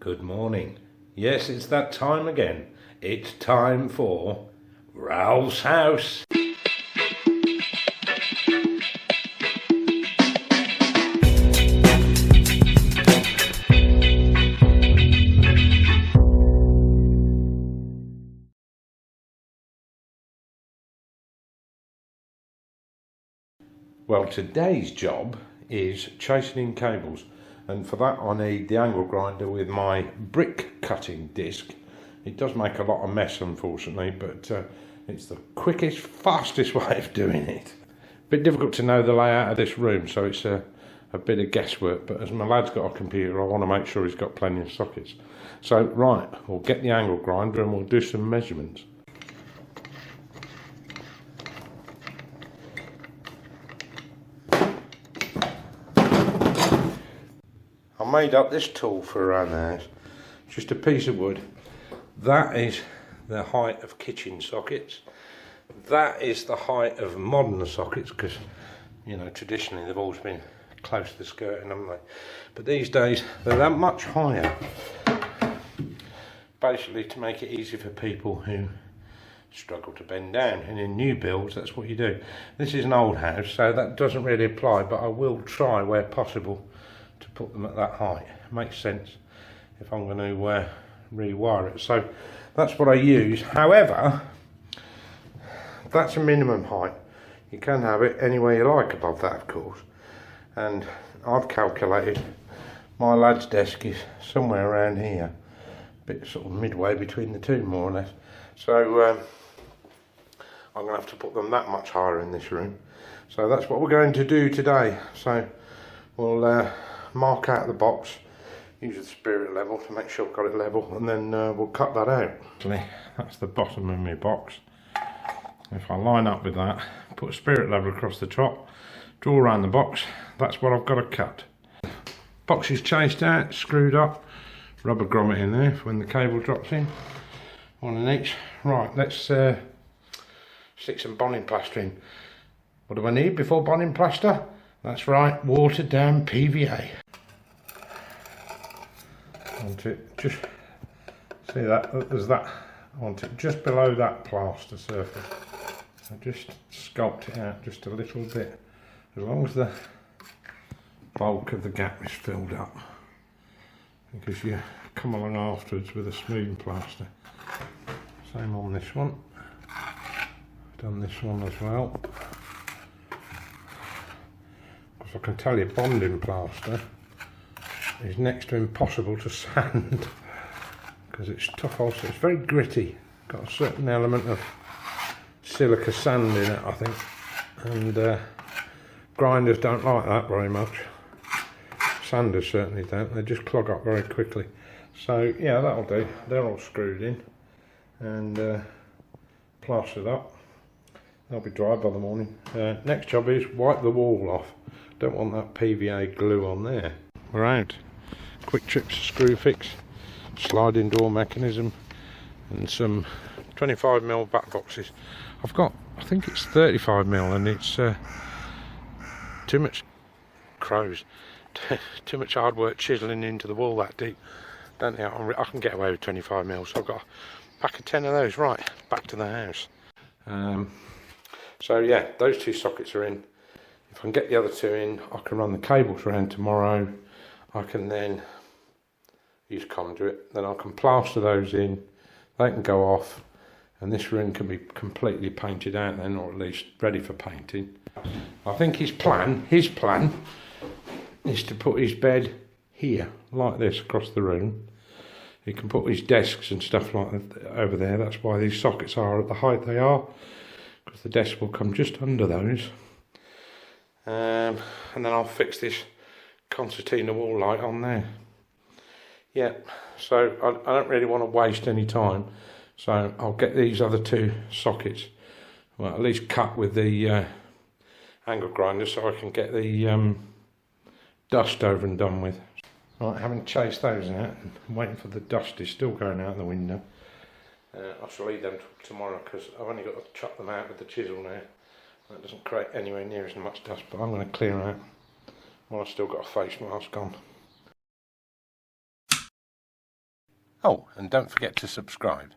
Good morning. Yes, it's that time again. It's time for Ralph's house. Well, today's job is chasing in cables, and for that I need the angle grinder with my brick cutting disc. It does make a lot of mess, unfortunately, but it's the quickest, fastest way of doing it. Bit difficult to know the layout of this room, so it's a bit of guesswork, but as my lad's got a computer, I want to make sure he's got plenty of sockets. So right, we'll get the angle grinder and we'll do some measurements. I made up this tool for around the house, just a piece of wood. That is the height of kitchen sockets. That is the height of modern sockets, because, you know, traditionally they've always been close to the skirting, haven't they? But these days they're that much higher, basically to make it easy for people who struggle to bend down. And in new builds, that's what you do. This is an old house, so that doesn't really apply, but I will try where possible to put them at that height. It makes sense if I'm going to rewire it. So that's what I use. However, that's a minimum height. You can have it any way you like above that, of course. And I've calculated my lad's desk is somewhere around here, a bit sort of midway between the two, more or less. So I'm going to have to put them that much higher in this room. So that's what we're going to do today. So we'll mark out the box, use the spirit level to make sure I've got it level, and then we'll cut that out. Actually, that's the bottom of my box. If I line up with that, put a spirit level across the top, draw around the box, that's what I've got to cut. Box is chased out, screwed up, rubber grommet in there for when the cable drops in, one in each. Right, let's stick some bonding plaster in. What do I need before bonding plaster? That's right, watered down PVA. I want it just, see that, there's that, I want it just below that plaster surface. So just sculpt it out just a little bit, as long as the bulk of the gap is filled up. Because you come along afterwards with a smooth plaster. Same on this one. Done this one as well. I can tell you, bonding plaster is next to impossible to sand because it's tough. Also, it's very gritty, got a certain element of silica sand in it, I think, and grinders don't like that very much. Sanders certainly don't, they just clog up very quickly. So yeah, that'll do. They're all screwed in and plastered up. They'll be dry by the morning. Next job is wipe the wall off. Don't want that PVA glue on there. We're out. Quick trips to Screwfix, sliding door mechanism, and some 25mm back boxes. I've got, I think it's 35mm, and it's too much crows, too much hard work chiseling into the wall that deep. Don't think I can get away with 25mm, so I've got a pack of 10 of those. Right, back to the house. So yeah, those two sockets are in. If I can get the other two in, I can run the cables around tomorrow. I can then use conduit, then I can plaster those in, they can go off, and this room can be completely painted out then, or at least ready for painting. I think his plan is to put his bed here, like this, across the room. He can put his desks and stuff like that over there. That's why these sockets are at the height they are, because the desk will come just under those. And then I'll fix this concertina wall light on there. Yeah, so I don't really want to waste any time, so I'll get these other two sockets, well, at least cut with the angle grinder, so I can get the dust over and done with. Right, having chased those out and waiting for the dust is still going out the window. I shall leave them till tomorrow, because I've only got to chop them out with the chisel now. That doesn't create anywhere near as much dust, but I'm going to clear out while I've still got a face mask on. Oh, and don't forget to subscribe.